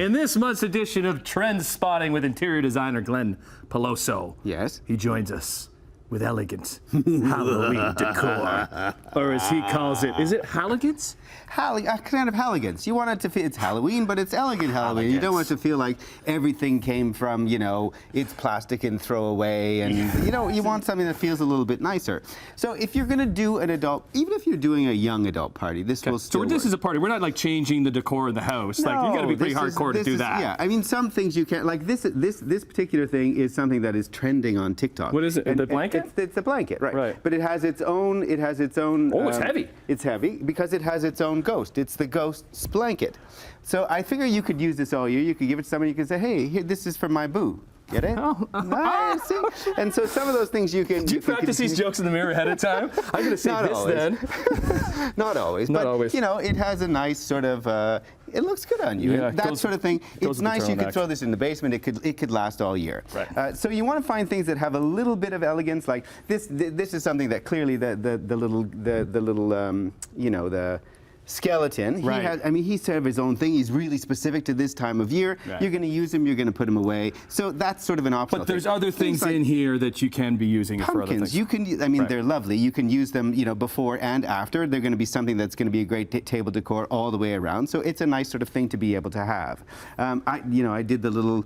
In this month's edition of Trendspotting with interior designer Glen Peloso. Yes. He joins us with elegant Halloween decor. Or as he calls it, is it Hallogance? Kind of Hallogance. You want it to feel, it's Halloween, but it's elegant Halloween. You don't want it to feel like everything came from, it's plastic and throw away. And, you want something that feels a little bit nicer. So if you're going to do an adult, even if you're doing a young adult party, this will still work. This is a party. We're not like changing the decor in the house. No, like, you got to be pretty hardcore to do that. Yeah, I mean, some things you can't, like this particular thing is something that is trending on TikTok. What is it? The blanket? It's a blanket, right. But it has its own, Oh, it's heavy. It's heavy because it has its own ghost. It's the ghost's blanket. So I figure you could use this all year. You could give it to somebody. You could say, hey, here, this is for my boo. Get it? See? And so some of those things you can... Do you practice these jokes in the mirror ahead of time? I'm going to say this always. Then. Not always. Not but, always. It has a nice sort of... it looks good on you. Yeah, that sort of thing. It's nice. You could throw this in the basement. It could last all year. Right. So you want to find things that have a little bit of elegance. Like this. This is something that clearly the little the skeleton. He has, he's sort of his own thing. He's really specific to this time of year. Right. You're going to use him. You're going to put him away. So that's sort of an optional. But there's other things like in here that you can be using it for other things. You can. They're lovely. You can use them. Before and after. They're going to be something that's going to be a great table decor all the way around. So it's a nice sort of thing to be able to have. I did the little,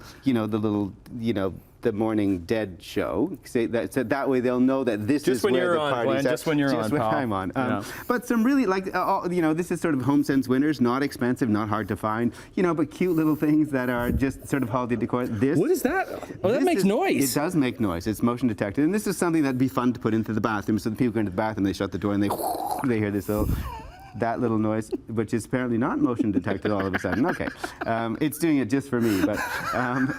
the Morning Dead show. So that way they'll know that this is where the party's at. Just when you're on, Just when I'm on. But some really, this is sort of HomeSense winners, not expensive, not hard to find, but cute little things that are just sort of holiday decor. What is that? Oh, that makes noise. It does make noise. It's motion detected. And this is something that'd be fun to put into the bathroom. So the people go into the bathroom, they shut the door, and they hear this that little noise, which is apparently not motion detected all of a sudden. Okay, it's doing it just for me, but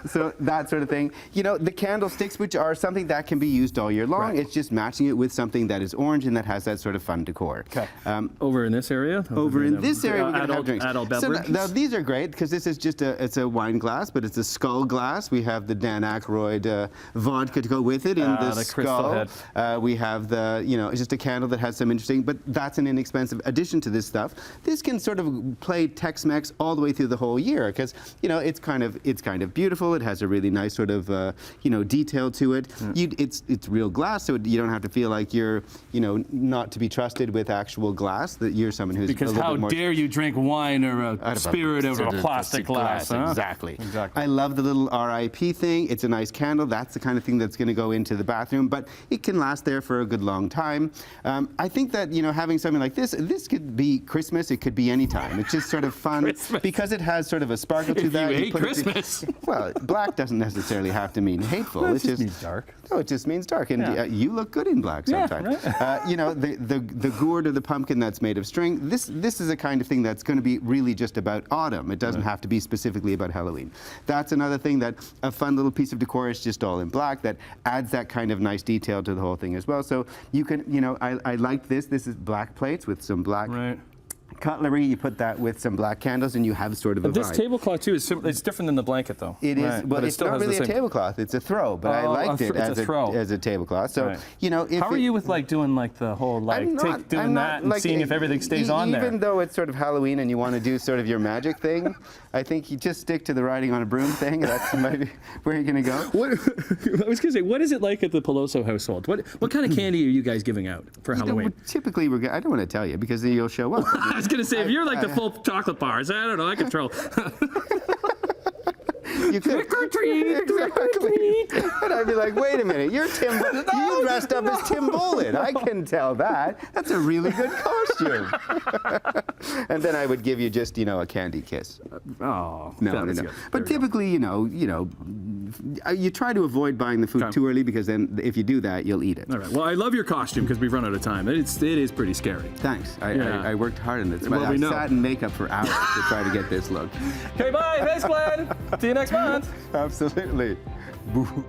so that sort of thing. The candlesticks, which are something that can be used all year long. Right. It's just matching it with something that is orange and that has that sort of fun decor. Okay. Over in this area? Over in this area, we're going to have drinks. Adult beverages? So now these are great because this is just it's a wine glass, but it's a skull glass. We have the Dan Aykroyd vodka to go with it in the skull. We have it's just a candle that has some interesting, but that's an inexpensive addition to this stuff. This can sort of play Tex-Mex all the way through the whole year because it's kind of beautiful. It has a really nice sort of detail to it. It's real glass, so you don't have to feel like you're not to be trusted with actual glass. That you're someone who's because a little how bit more dare you drink wine or a spirit out of a plastic glass? Huh? Exactly. I love the little RIP thing. It's a nice candle. That's the kind of thing that's going to go into the bathroom, but it can last there for a good long time. I think that having something like this could be Christmas, it could be any time. It's just sort of fun because it has sort of a sparkle to that. You hate Christmas. Well, black doesn't necessarily have to mean hateful. It just means dark. No, it just means dark, and you look good in black sometimes. Yeah, right. The gourd or the pumpkin that's made of string. This is a kind of thing that's going to be really just about autumn. It doesn't have to be specifically about Halloween. That's another thing that a fun little piece of decor is just all in black that adds that kind of nice detail to the whole thing as well. So you can, I like this. This is black plates with some black. Right. Cutlery, you put that with some black candles and you have sort of a vibe. This tablecloth too it's different than the blanket though. It is, well, it's not really a tablecloth, it's a throw, but I liked it as a tablecloth. So, how are you with doing the whole doing that and seeing if everything stays on there? Even though it's sort of Halloween and you want to do sort of your magic thing, I think you just stick to the riding on a broom thing. That's maybe where you're going to go. I was going to say, what is it like at the Peloso household? What kind of candy are you guys giving out for Halloween? Typically, I don't want to tell you because then you'll show up. I was going to say, if you're the full chocolate bars, I don't know, I control. You could. Trick or treat, exactly. Trick or treat. And I'd be like, wait a minute, you dressed up as Tim Bullen. I can tell that. That's a really good costume. And then I would give you just, a candy kiss. Oh, no. But typically, you try to avoid buying the food too early because then if you do that, you'll eat it. All right. Well, I love your costume because we've run out of time. It is pretty scary. Thanks. I worked hard on this. I sat in makeup for hours to try to get this look. Okay, bye. Thanks, Glenn. See you next month. Absolutely. Boo.